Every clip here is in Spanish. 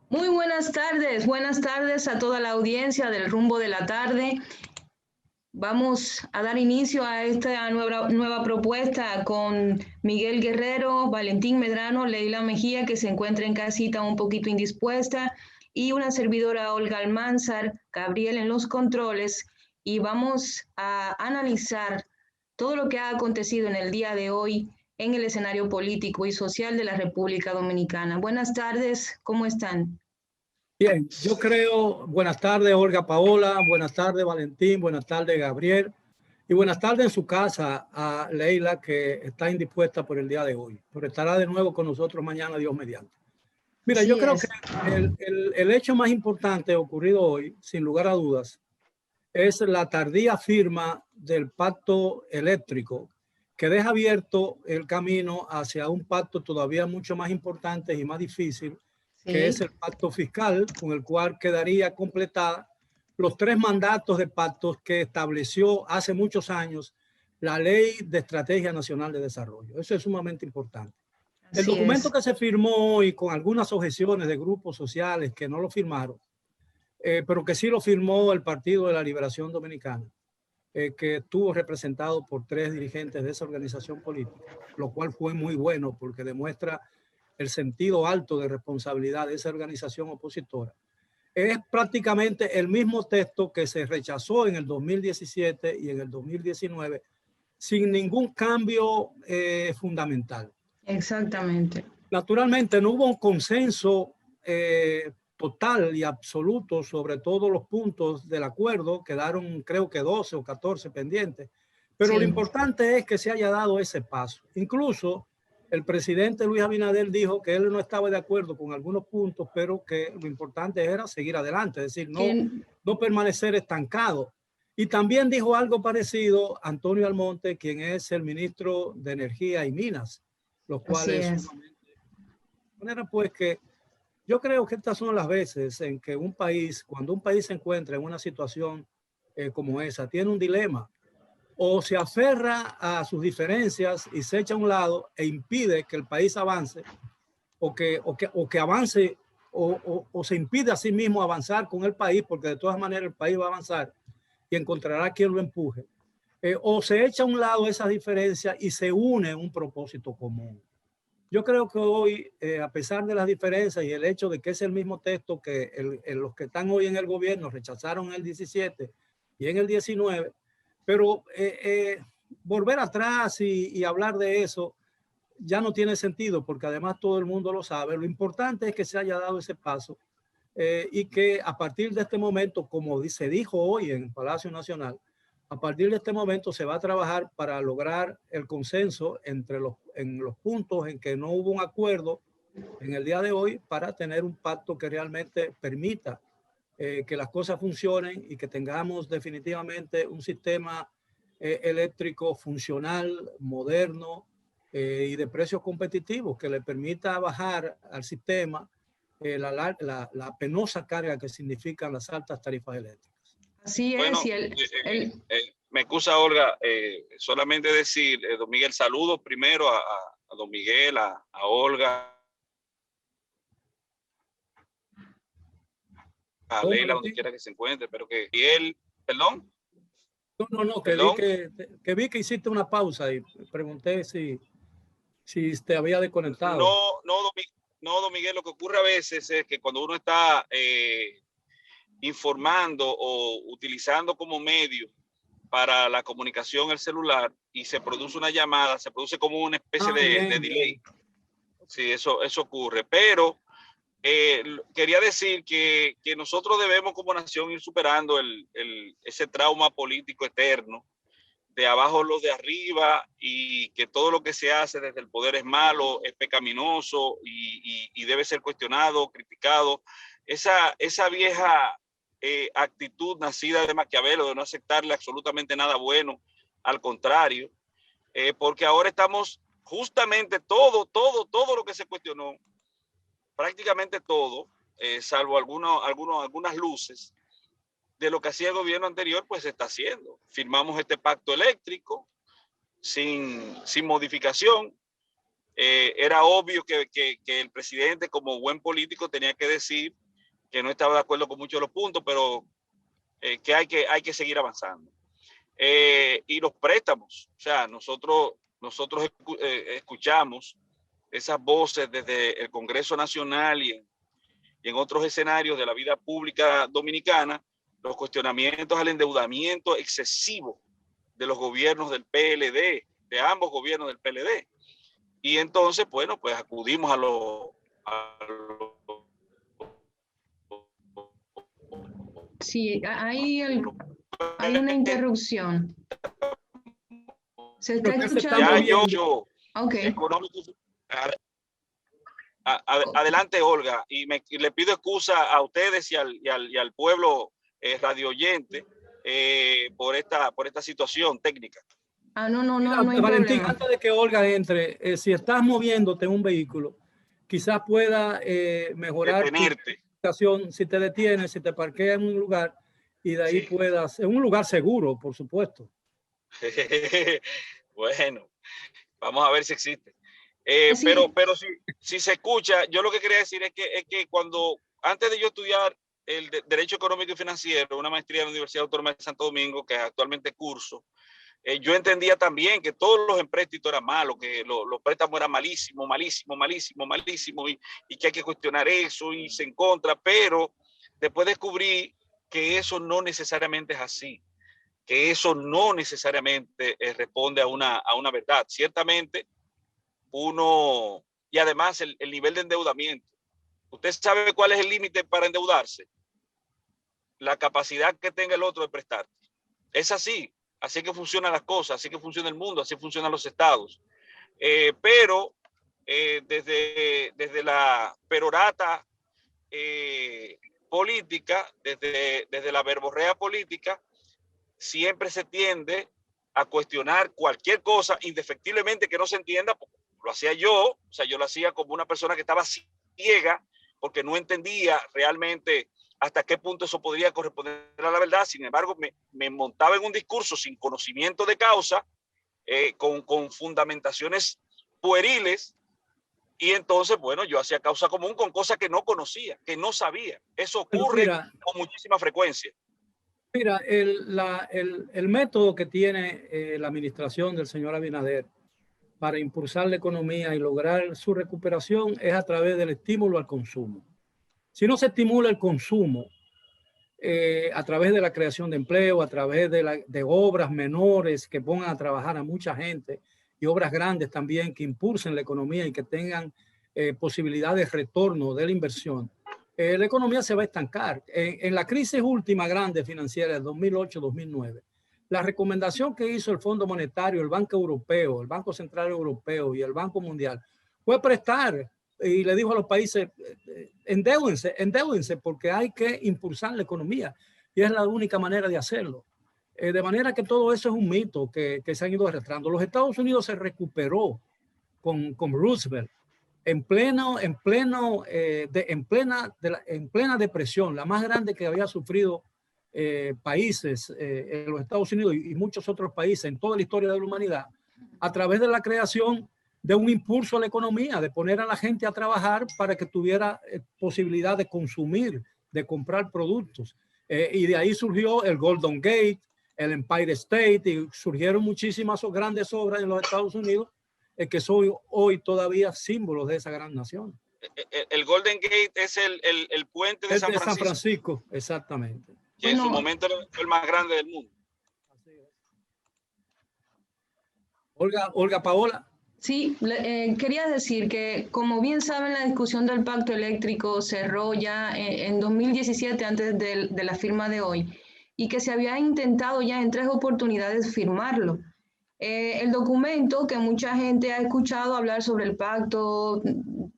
Muy buenas tardes a toda la audiencia del Rumbo de la Tarde. Vamos a dar inicio a esta nueva propuesta con Miguel Guerrero, Valentín Medrano, Leila Mejía, que se encuentra en casita un poquito indispuesta, y una servidora Olga Almanzar, Gabriel en los controles, y vamos a analizar todo lo que ha acontecido en el día de hoy en el escenario político y social de la República Dominicana. Buenas tardes, ¿cómo están? Bien, yo creo, buenas tardes Olga Paola, buenas tardes Valentín, buenas tardes Gabriel y buenas tardes en su casa a Leila, que está indispuesta por el día de hoy, pero estará de nuevo con nosotros mañana, Dios mediante. Mira, Así yo creo es. que el hecho más importante ocurrido hoy, sin lugar a dudas, es la tardía firma del pacto eléctrico, que deja abierto el camino hacia un pacto todavía mucho más importante y más difícil, que Sí, es el pacto fiscal, con el cual quedaría completada los 3 mandatos de pactos que estableció hace muchos años la Ley de Estrategia Nacional de Desarrollo. Eso es sumamente importante. El así documento es. que se firmó hoy, con algunas objeciones de grupos sociales que no lo firmaron, pero que sí lo firmó el Partido de la Liberación Dominicana, que estuvo representado por 3 dirigentes de esa organización política, lo cual fue muy bueno porque demuestra el sentido alto de responsabilidad de esa organización opositora. Es prácticamente el mismo texto que se rechazó en el 2017 y en el 2019 sin ningún cambio fundamental. Exactamente. Naturalmente no hubo un consenso total y absoluto sobre todos los puntos del acuerdo, quedaron creo que 12 o 14 pendientes, pero lo Sí. importante es que se haya dado ese paso. Incluso el presidente Luis Abinader dijo que él no estaba de acuerdo con algunos puntos, pero que lo importante era seguir adelante, es decir, Que, no permanecer estancado. Y también dijo algo parecido Antonio Almonte, quien es el ministro de Energía y Minas, lo cual así es es. sumamente. De manera pues que yo creo que estas son las veces en que cuando un país se encuentra en una situación como esa, tiene un dilema: o se aferra a sus diferencias y se echa a un lado e impide que el país avance, o que avance, o se impide a sí mismo avanzar con el país, porque de todas maneras el país va a avanzar y encontrará quien lo empuje, o se echa a un lado esas diferencias y se une en un propósito común. Yo creo que hoy, a pesar de las diferencias y el hecho de que es el mismo texto que los que están hoy en el gobierno rechazaron en el 17 y en el 19, pero volver atrás y hablar de eso ya no tiene sentido, porque además todo el mundo lo sabe. Lo importante es que se haya dado ese paso, y que a partir de este momento, como se dijo hoy en el Palacio Nacional, a partir de este momento se va a trabajar para lograr el consenso en los puntos en que no hubo un acuerdo en el día de hoy, para tener un pacto que realmente permita que las cosas funcionen y que tengamos definitivamente un sistema eléctrico funcional, moderno, y de precios competitivos, que le permita bajar al sistema la penosa carga que significan las altas tarifas eléctricas. Así es. Bueno, Y me excusa Olga, solamente decir, don Miguel, saludos primero a don Miguel, a Olga, a ¿Cómo, Leila, donde Valentín? quiera que se encuentre, pero que y él, perdón, No, perdón, que vi que hiciste una pausa y pregunté si te había desconectado. no, don Miguel, lo que ocurre a veces es que cuando uno está informando o utilizando como medio para la comunicación el celular y se produce una llamada, se produce como una especie Ah, de bien, delay. bien. Sí, eso ocurre. Pero quería decir que nosotros debemos como nación ir superando ese trauma político eterno de abajo los de arriba, y que todo lo que se hace desde el poder es malo, es pecaminoso y debe ser cuestionado, criticado. Esa vieja actitud nacida de Maquiavelo de no aceptarle absolutamente nada bueno, al contrario, porque ahora estamos justamente todo lo que se cuestionó, prácticamente todo, salvo algunas luces de lo que hacía el gobierno anterior, pues se está haciendo. Firmamos este pacto eléctrico sin modificación. Era obvio que el presidente, como buen político, tenía que decir que no estaba de acuerdo con muchos de los puntos, pero que hay que seguir avanzando. Y los préstamos, o sea, nosotros escuchamos esas voces desde el Congreso Nacional y en otros escenarios de la vida pública dominicana, los cuestionamientos al endeudamiento excesivo de los gobiernos del PLD, de ambos gobiernos del PLD. Y entonces, bueno, pues acudimos a los... Sí, hay una interrupción. ¿Se está escuchando? Okay. Adelante, Olga, y le pido excusa a ustedes y al pueblo radio oyente por esta situación técnica. No hay Valentín, problema. Antes de que Olga entre, si estás moviéndote en un vehículo, quizás pueda mejorar detenerte. Tu situación, si te detienes, si te parqueas en un lugar y de ahí puedas, en un lugar seguro, por supuesto. Bueno, vamos a ver si existe. Pero si se escucha, yo lo que quería decir es que antes de yo estudiar el Derecho Económico y Financiero, una maestría en la Universidad Autónoma de Santo Domingo, que actualmente curso, yo entendía también que todos los empréstitos eran malos, que los préstamos eran malísimos, y que hay que cuestionar eso y se en contra, pero después descubrí que eso no necesariamente es así, que eso no necesariamente responde a una verdad. Ciertamente, y además el nivel de endeudamiento. ¿Usted sabe cuál es el límite para endeudarse? La capacidad que tenga el otro de prestar. Es así que funcionan las cosas, así que funciona el mundo, así funcionan los estados. Pero desde la perorata política, desde la verborrea política, siempre se tiende a cuestionar cualquier cosa indefectiblemente que no se entienda. Lo hacía yo, o sea, yo lo hacía como una persona que estaba ciega porque no entendía realmente hasta qué punto eso podría corresponder a la verdad. Sin embargo, me montaba en un discurso sin conocimiento de causa, con fundamentaciones pueriles, y entonces, bueno, yo hacía causa común con cosas que no conocía, que no sabía. Eso ocurre con muchísima frecuencia. Mira, el método que tiene la administración del señor Abinader para impulsar la economía y lograr su recuperación es a través del estímulo al consumo. Si no se estimula el consumo a través de la creación de empleo, a través de obras menores que pongan a trabajar a mucha gente y obras grandes también que impulsen la economía y que tengan posibilidad de retorno de la inversión, la economía se va a estancar. En la crisis última grande financiera del 2008-2009, la recomendación que hizo el Fondo Monetario, el Banco Europeo, el Banco Central Europeo y el Banco Mundial fue prestar, y le dijo a los países, endéudense porque hay que impulsar la economía y es la única manera de hacerlo. De manera que todo eso es un mito que se han ido arrastrando. Los Estados Unidos se recuperó con Roosevelt en plena depresión, la más grande que había sufrido países en los Estados Unidos y muchos otros países en toda la historia de la humanidad, a través de la creación de un impulso a la economía, de poner a la gente a trabajar para que tuviera posibilidad de consumir, de comprar productos. Y de ahí surgió el Golden Gate, el Empire State, y surgieron muchísimas grandes obras en los Estados Unidos que son hoy todavía símbolos de esa gran nación. El Golden Gate es el puente de San Francisco. San Francisco, exactamente. Que en su momento era el más grande del mundo. Olga Paola. Sí, quería decir que, como bien saben, la discusión del pacto eléctrico cerró ya en 2017, antes de la firma de hoy, y que se había intentado ya en 3 oportunidades firmarlo. El documento, que mucha gente ha escuchado hablar sobre el pacto,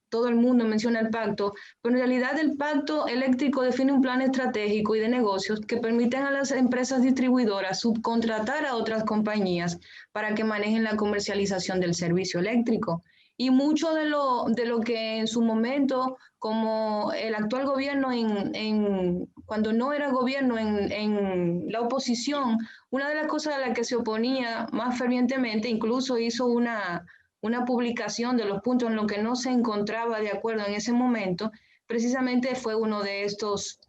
todo el mundo menciona el pacto, pero en realidad el pacto eléctrico define un plan estratégico y de negocios que permiten a las empresas distribuidoras subcontratar a otras compañías para que manejen la comercialización del servicio eléctrico. Y mucho de lo que en su momento, como el actual gobierno, cuando no era gobierno, en la oposición, una de las cosas a las que se oponía más fervientemente, incluso hizo una una publicación de los puntos en los que no se encontraba de acuerdo en ese momento, precisamente fue uno de estos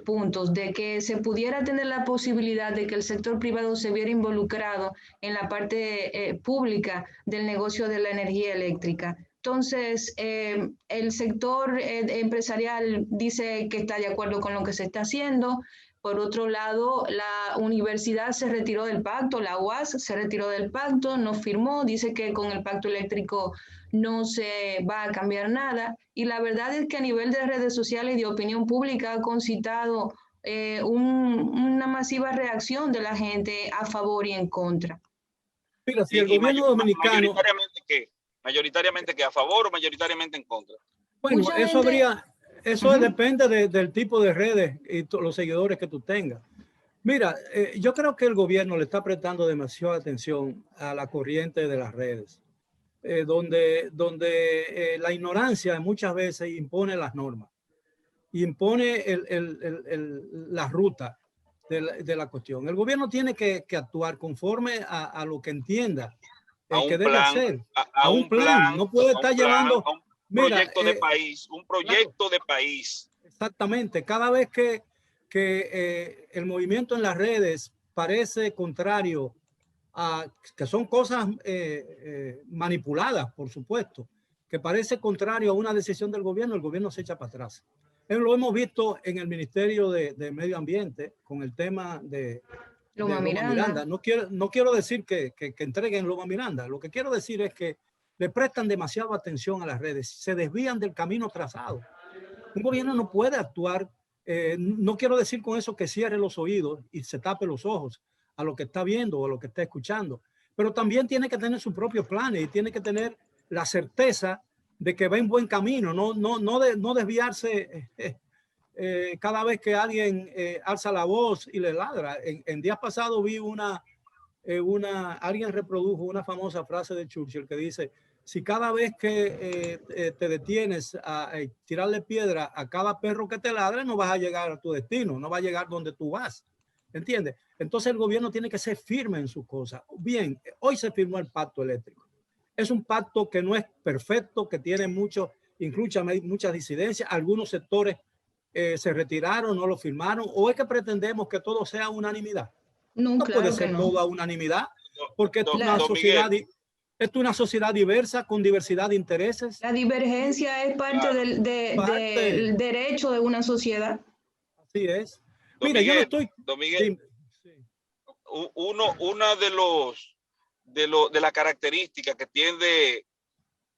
puntos, de que se pudiera tener la posibilidad de que el sector privado se viera involucrado en la parte pública del negocio de la energía eléctrica. Entonces, el sector empresarial dice que está de acuerdo con lo que se está haciendo. Por otro lado, la universidad se retiró del pacto, la UAS se retiró del pacto, no firmó, dice que con el pacto eléctrico no se va a cambiar nada. Y la verdad es que a nivel de redes sociales y de opinión pública ha concitado una masiva reacción de la gente a favor y en contra. Mira, si el gobierno dominicano... Mayoritariamente que a favor o mayoritariamente en contra. Bueno, eso depende del tipo de redes y los seguidores que tú tengas. Mira, yo creo que el gobierno le está prestando demasiada atención a la corriente de las redes, donde la ignorancia muchas veces impone las normas, impone la ruta de la cuestión. El gobierno tiene que actuar conforme a lo que entienda que debe hacer, a un plan. No puede estar llevando un proyecto de país, un proyecto de país. Exactamente. Cada vez que el movimiento en las redes parece contrario a que son cosas manipuladas, por supuesto, que parece contrario a una decisión del gobierno, el gobierno se echa para atrás. Lo hemos visto en el Ministerio de Medio Ambiente con el tema de Loma Miranda. No quiero decir que entreguen Loma Miranda. Lo que quiero decir es que le prestan demasiada atención a las redes, se desvían del camino trazado. Un gobierno no puede actuar, no quiero decir con eso que cierre los oídos y se tape los ojos a lo que está viendo o a lo que está escuchando, pero también tiene que tener sus propios planes y tiene que tener la certeza de que va en buen camino, no desviarse cada vez que alguien alza la voz y le ladra. En días pasados vi alguien reprodujo una famosa frase de Churchill que dice: si cada vez que te detienes a tirarle piedra a cada perro que te ladre, no vas a llegar a tu destino, no vas a llegar donde tú vas. ¿Entiendes? Entonces el gobierno tiene que ser firme en sus cosas. Bien, hoy se firmó el pacto eléctrico. Es un pacto que no es perfecto, que tiene muchas disidencias. Algunos sectores se retiraron, no lo firmaron. ¿O es que pretendemos que todo sea unanimidad? No claro puede ser todo a unanimidad, porque es una sociedad diversa, con diversidad de intereses. La divergencia es parte del derecho de una sociedad. Así es. Mira, yo no estoy... Don Miguel, sí. Una de las características que tiende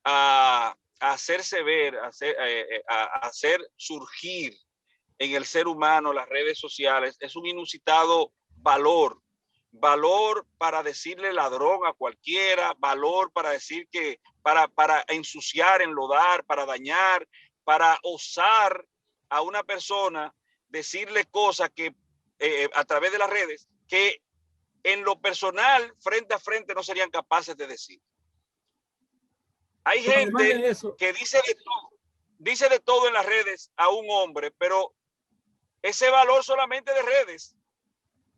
a hacerse ver, a hacer surgir en el ser humano las redes sociales es un inusitado valor para decirle ladrón a cualquiera, valor para decir que, para ensuciar, enlodar, para dañar, para osar a una persona, decirle cosas que a través de las redes que en lo personal, frente a frente, no serían capaces de decir. Hay gente que dice de todo en las redes a un hombre, pero ese valor solamente de redes.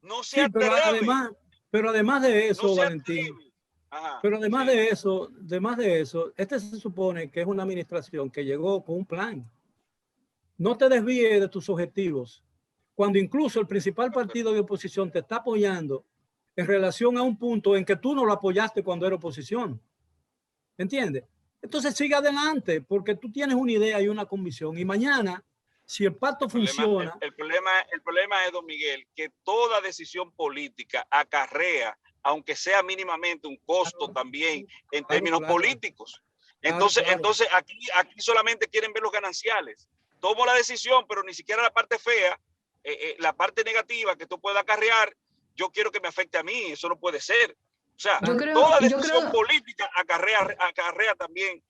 No se atreve. Pero además de eso, no Valentín, pero además de eso, este se supone que es una administración que llegó con un plan. No te desvíes de tus objetivos. Cuando incluso el principal partido de oposición te está apoyando en relación a un punto en que tú no lo apoyaste cuando era oposición. ¿Entiendes? Entonces sigue adelante, porque tú tienes una idea y una convicción. Y mañana, si el pacto funciona... El problema es, don Miguel, que toda decisión política acarrea, aunque sea mínimamente, un costo también en términos políticos. Entonces aquí solamente quieren ver los gananciales. Tomo la decisión, pero ni siquiera la parte fea, la parte negativa que tú puedas acarrear, yo quiero que me afecte a mí. Eso no puede ser. O sea, toda decisión política acarrea también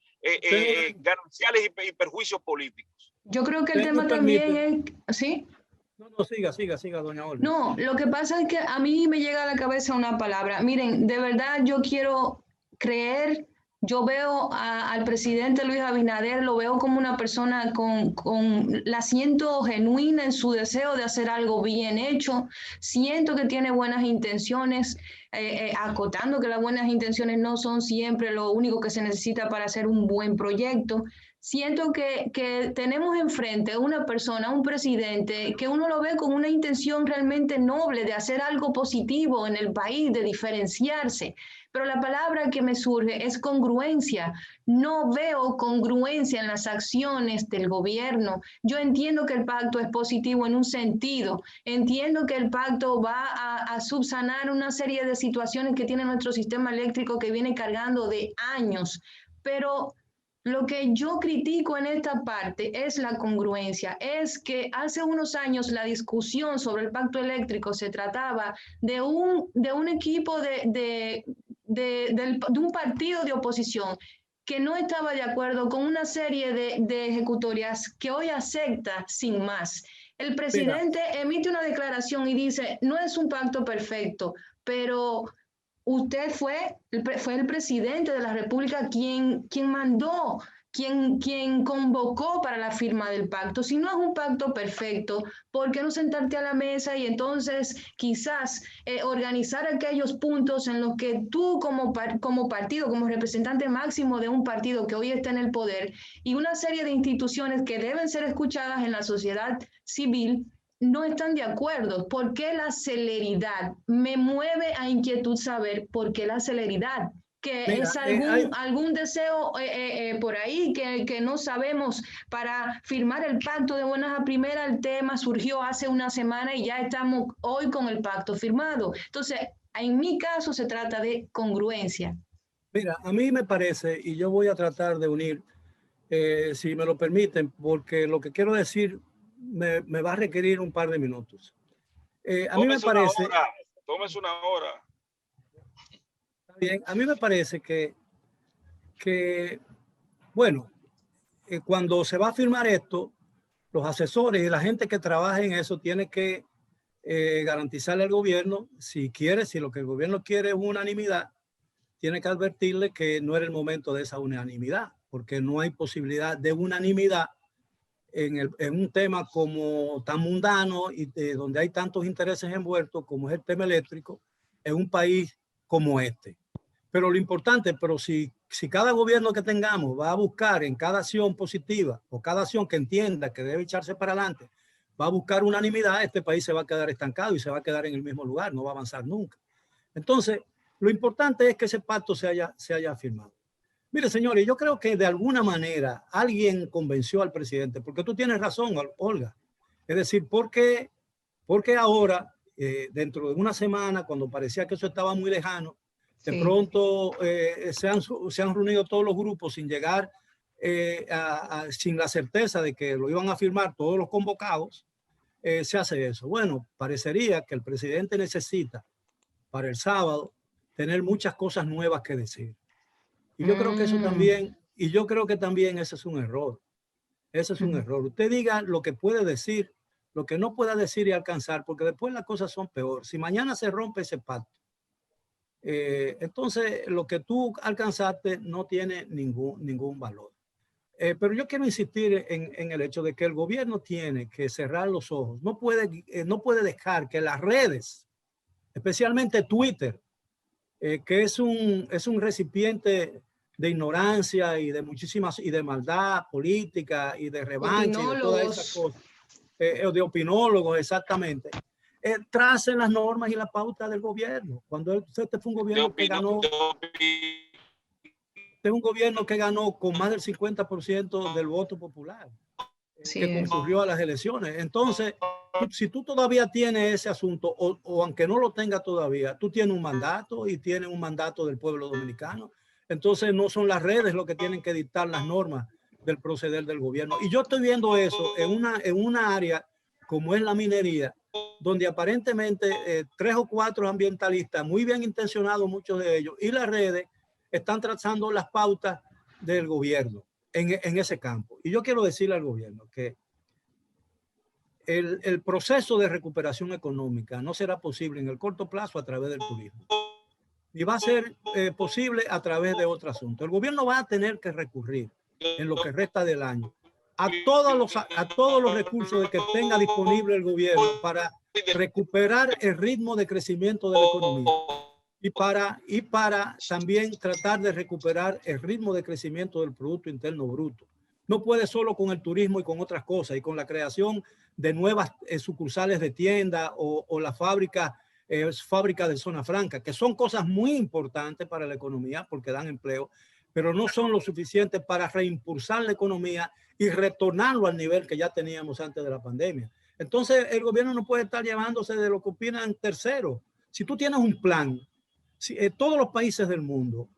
gananciales y perjuicios políticos. Yo creo que el tema también es... ¿Sí? No, siga, doña Olga. No, lo que pasa es que a mí me llega a la cabeza una palabra. Miren, de verdad yo quiero creer, yo veo al presidente Luis Abinader, lo veo como una persona la siento genuina en su deseo de hacer algo bien hecho, siento que tiene buenas intenciones, acotando que las buenas intenciones no son siempre lo único que se necesita para hacer un buen proyecto. Siento que tenemos enfrente una persona, un presidente, que uno lo ve con una intención realmente noble de hacer algo positivo en el país, de diferenciarse. Pero la palabra que me surge es congruencia. No veo congruencia en las acciones del gobierno. Yo entiendo que el pacto es positivo en un sentido. Entiendo que el pacto va a subsanar una serie de situaciones que tiene nuestro sistema eléctrico que viene cargando de años. Pero lo que yo critico en esta parte es la congruencia, es que hace unos años la discusión sobre el pacto eléctrico se trataba de un equipo de un partido de oposición que no estaba de acuerdo con una serie de ejecutorias que hoy acepta sin más. El presidente emite una declaración y dice, no es un pacto perfecto, pero usted fue el presidente de la República quien mandó, quien convocó para la firma del pacto. Si no es un pacto perfecto, ¿por qué no sentarte a la mesa y entonces quizás organizar aquellos puntos en los que tú como partido, como representante máximo de un partido que hoy está en el poder y una serie de instituciones que deben ser escuchadas en la sociedad civil, no están de acuerdo? ¿Por qué la celeridad? Me mueve a inquietud saber por qué la celeridad. Que Mira, es algún deseo por ahí que no sabemos para firmar el pacto de buenas a primeras. El tema surgió hace una semana y ya estamos hoy con el pacto firmado. Entonces, en mi caso se trata de congruencia. Mira, a mí me parece, y yo voy a tratar de unir, si me lo permiten, porque lo que quiero decir me va a requerir un par de minutos. A mí me parece... Tómese una hora. Está bien, a mí me parece que bueno, cuando se va a firmar esto, los asesores y la gente que trabaja en eso tiene que garantizarle al gobierno, si lo que el gobierno quiere es unanimidad, tiene que advertirle que no era el momento de esa unanimidad, porque no hay posibilidad de unanimidad en un tema como tan mundano y donde hay tantos intereses envueltos como es el tema eléctrico en un país como este. Pero lo importante, si cada gobierno que tengamos va a buscar en cada acción positiva o cada acción que entienda que debe echarse para adelante, va a buscar unanimidad, este país se va a quedar estancado y se va a quedar en el mismo lugar, no va a avanzar nunca. Entonces, lo importante es que ese pacto se haya firmado. Mire, señores, yo creo que de alguna manera alguien convenció al presidente, porque tú tienes razón, Olga. Es decir, porque ahora, dentro de una semana, cuando parecía que eso estaba muy lejano, de pronto se han reunido todos los grupos sin llegar, sin la certeza de que lo iban a firmar todos los convocados, se hace eso. Bueno, parecería que el presidente necesita para el sábado tener muchas cosas nuevas que decir. Y yo creo que eso también, ese es un error. Ese es un error. Usted diga lo que puede decir, lo que no pueda decir y alcanzar, porque después las cosas son peor. Si mañana se rompe ese pacto, entonces lo que tú alcanzaste no tiene ningún valor. Pero yo quiero insistir en el hecho de que el gobierno tiene que cerrar los ojos. No puede dejar que las redes, especialmente Twitter, que es un recipiente de ignorancia y de maldad política y de revancha y de todas esas cosas, de opinólogos, exactamente, tracen las normas y la pauta del gobierno. Cuando este fue un gobierno que ganó con más del 50% del voto popular, que concurrió a las elecciones. Entonces, si tú todavía tienes ese asunto, o aunque no lo tengas todavía, tú tienes un mandato y tienes un mandato del pueblo dominicano. Entonces no son las redes lo que tienen que dictar las normas del proceder del gobierno. Y yo estoy viendo eso en una área como es la minería, donde aparentemente 3 o 4 ambientalistas, muy bien intencionados muchos de ellos, y las redes están trazando las pautas del gobierno en ese campo. Y yo quiero decirle al gobierno que el proceso de recuperación económica no será posible en el corto plazo a través del turismo. Y va a ser posible a través de otro asunto. El gobierno va a tener que recurrir en lo que resta del año a todos los recursos que tenga disponible el gobierno para recuperar el ritmo de crecimiento de la economía. y para también tratar de recuperar el ritmo de crecimiento del Producto Interno Bruto. No puede solo con el turismo y con otras cosas y con la creación de nuevas sucursales de tienda o la fábrica de zona franca, que son cosas muy importantes para la economía porque dan empleo, pero no son lo suficiente para reimpulsar la economía y retornarlo al nivel que ya teníamos antes de la pandemia. Entonces, el gobierno no puede estar llevándose de lo que opinan terceros. Si tú tienes un plan, todos los países del mundo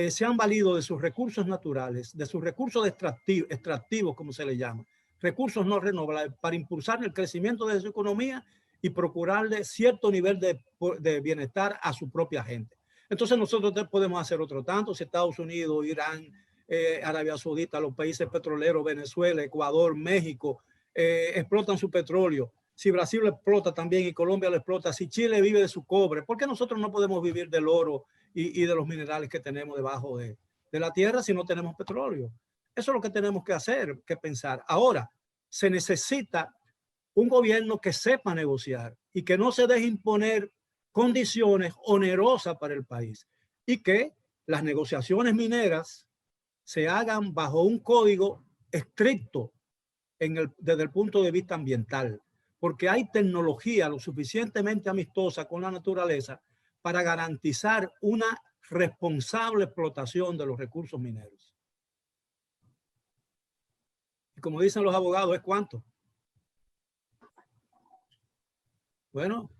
se han valido de sus recursos naturales, de sus recursos extractivos, como se le llama, recursos no renovables, para impulsar el crecimiento de su economía y procurarle cierto nivel de bienestar a su propia gente. Entonces nosotros podemos hacer otro tanto, si Estados Unidos, Irán, Arabia Saudita, los países petroleros, Venezuela, Ecuador, México, explotan su petróleo. Si Brasil lo explota también y Colombia lo explota, si Chile vive de su cobre, ¿por qué nosotros no podemos vivir del oro y de los minerales que tenemos debajo de la tierra si no tenemos petróleo? Eso es lo que tenemos que hacer, que pensar. Ahora, se necesita un gobierno que sepa negociar y que no se deje imponer condiciones onerosas para el país y que las negociaciones mineras se hagan bajo un código estricto desde el punto de vista ambiental, porque hay tecnología lo suficientemente amistosa con la naturaleza para garantizar una responsable explotación de los recursos mineros. Y como dicen los abogados, ¿es cuánto? Bueno,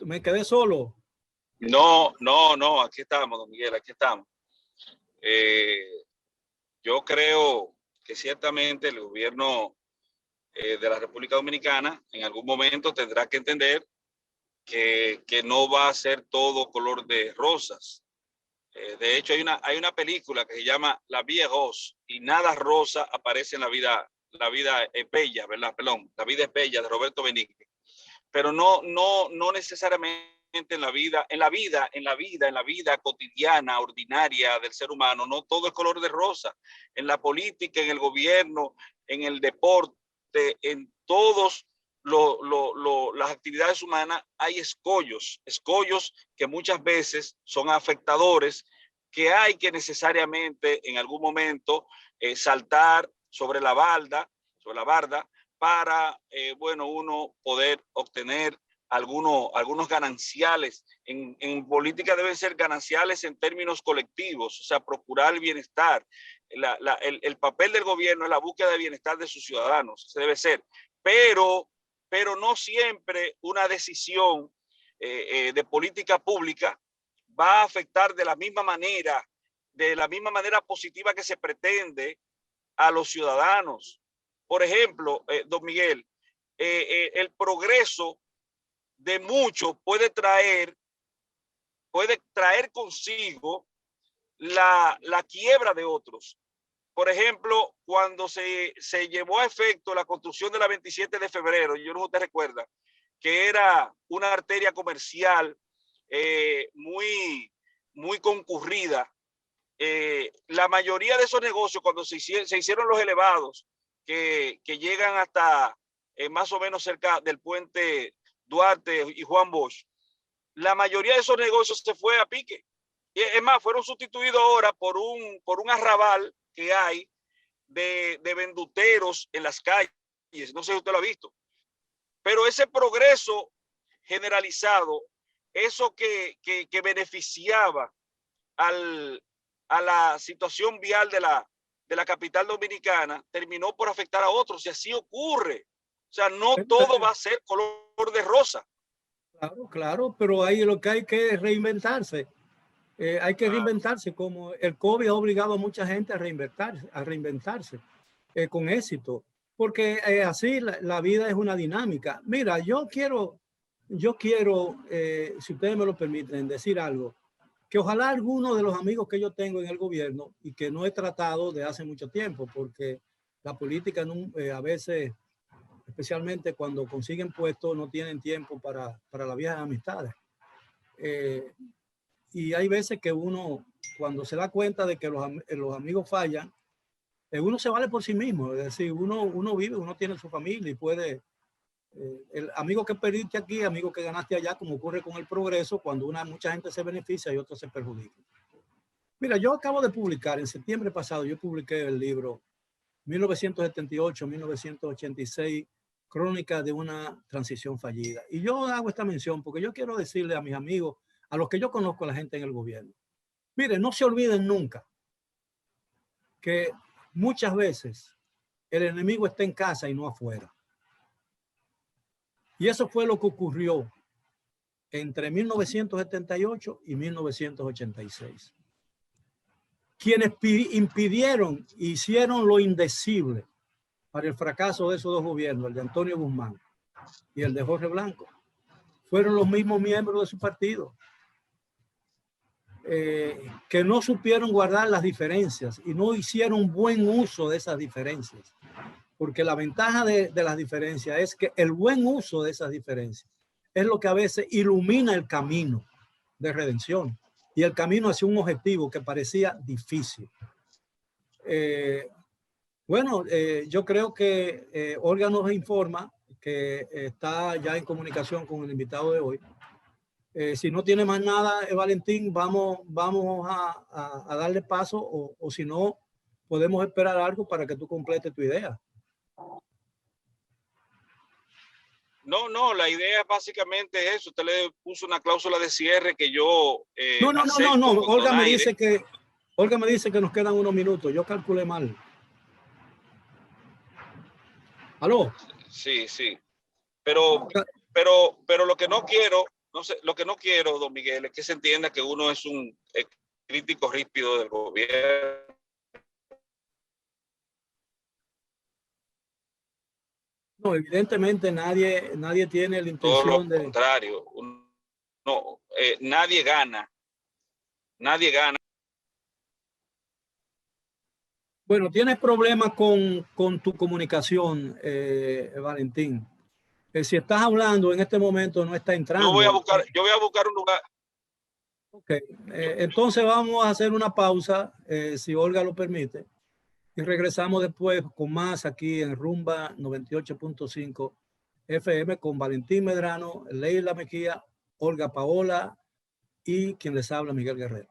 me quedé solo. No, aquí estamos, don Miguel, aquí estamos. Yo creo que ciertamente el gobierno de la República Dominicana en algún momento tendrá que entender que no va a ser todo color de rosas. De hecho, hay una película que se llama La Vie Rose y nada rosa aparece en la vida es bella, ¿verdad? Perdón, La vida es bella de Roberto Benigni. Pero no necesariamente en la vida cotidiana, ordinaria del ser humano, no todo es color de rosa. En la política, en el gobierno, en el deporte, en todos las actividades humanas hay escollos que muchas veces son afectadores, que hay que necesariamente en algún momento saltar sobre la barda para, bueno, uno poder obtener algunos gananciales. En política deben ser gananciales en términos colectivos, o sea, procurar el bienestar. El papel del gobierno es la búsqueda de bienestar de sus ciudadanos, ese debe ser. Pero no siempre una decisión de política pública va a afectar de la misma manera positiva que se pretende a los ciudadanos. Por ejemplo, don Miguel, el progreso de muchos puede traer consigo la quiebra de otros. Por ejemplo, cuando se llevó a efecto la construcción de la 27 de febrero, yo no sé si usted recuerda, que era una arteria comercial muy concurrida. La mayoría de esos negocios, cuando se hicieron los elevados, que llegan hasta más o menos cerca del puente Duarte y Juan Bosch, la mayoría de esos negocios se fue a pique. Y es más, fueron sustituidos ahora por un arrabal que hay de venduteros en las calles. No sé si usted lo ha visto. Pero ese progreso generalizado, eso que beneficiaba a la situación vial de la capital dominicana, terminó por afectar a otros, y así ocurre. O sea, no todo va a ser color de rosa. Claro, pero ahí lo que hay que reinventarse. Hay que reinventarse, como el COVID ha obligado a mucha gente a reinventarse con éxito, porque así la vida es una dinámica. Mira, yo quiero, si ustedes me lo permiten, decir algo, que ojalá alguno de los amigos que yo tengo en el gobierno y que no he tratado de hace mucho tiempo, porque la política a veces, especialmente cuando consiguen puestos, no tienen tiempo para las viejas amistades. Y hay veces que uno, cuando se da cuenta de que los amigos fallan, uno se vale por sí mismo. Es decir, uno vive, uno tiene su familia y puede El amigo que perdiste aquí, amigo que ganaste allá, como ocurre con el progreso, cuando mucha gente se beneficia y otros se perjudican. Mira, yo acabo de publicar, en septiembre pasado, yo publiqué el libro 1978-1986, Crónica de una transición fallida. Y yo hago esta mención porque yo quiero decirle a mis amigos, a los que yo conozco, a la gente en el gobierno, miren, no se olviden nunca que muchas veces el enemigo está en casa y no afuera. Y eso fue lo que ocurrió entre 1978 y 1986. Quienes impidieron, hicieron lo indecible para el fracaso de esos dos gobiernos, el de Antonio Guzmán y el de Jorge Blanco, fueron los mismos miembros de su partido, que no supieron guardar las diferencias y no hicieron buen uso de esas diferencias. Porque la ventaja de las diferencias es que el buen uso de esas diferencias es lo que a veces ilumina el camino de redención y el camino hacia un objetivo que parecía difícil. Yo creo que Olga nos informa que está ya en comunicación con el invitado de hoy. Si no tiene más nada, Valentín, vamos a darle paso o si no, podemos esperar algo para que tú completes tu idea. No, la idea básicamente es eso. Usted le puso una cláusula de cierre que yo No. Olga me dice que nos quedan unos minutos. Yo calculé mal. ¿Aló? Sí. Pero lo que no quiero, don Miguel, es que se entienda que uno es un crítico ríspido del gobierno. No, evidentemente nadie tiene la intención Todo lo de... contrario. Nadie gana. Bueno, tienes problemas con tu comunicación, Valentín. Si estás hablando en este momento no está entrando. Yo voy a buscar un lugar. Ok, entonces vamos a hacer una pausa, si Olga lo permite, y regresamos después con más aquí en Rumba 98.5 FM con Valentín Medrano, Leila Mejía, Olga Paola y quien les habla, Miguel Guerrero.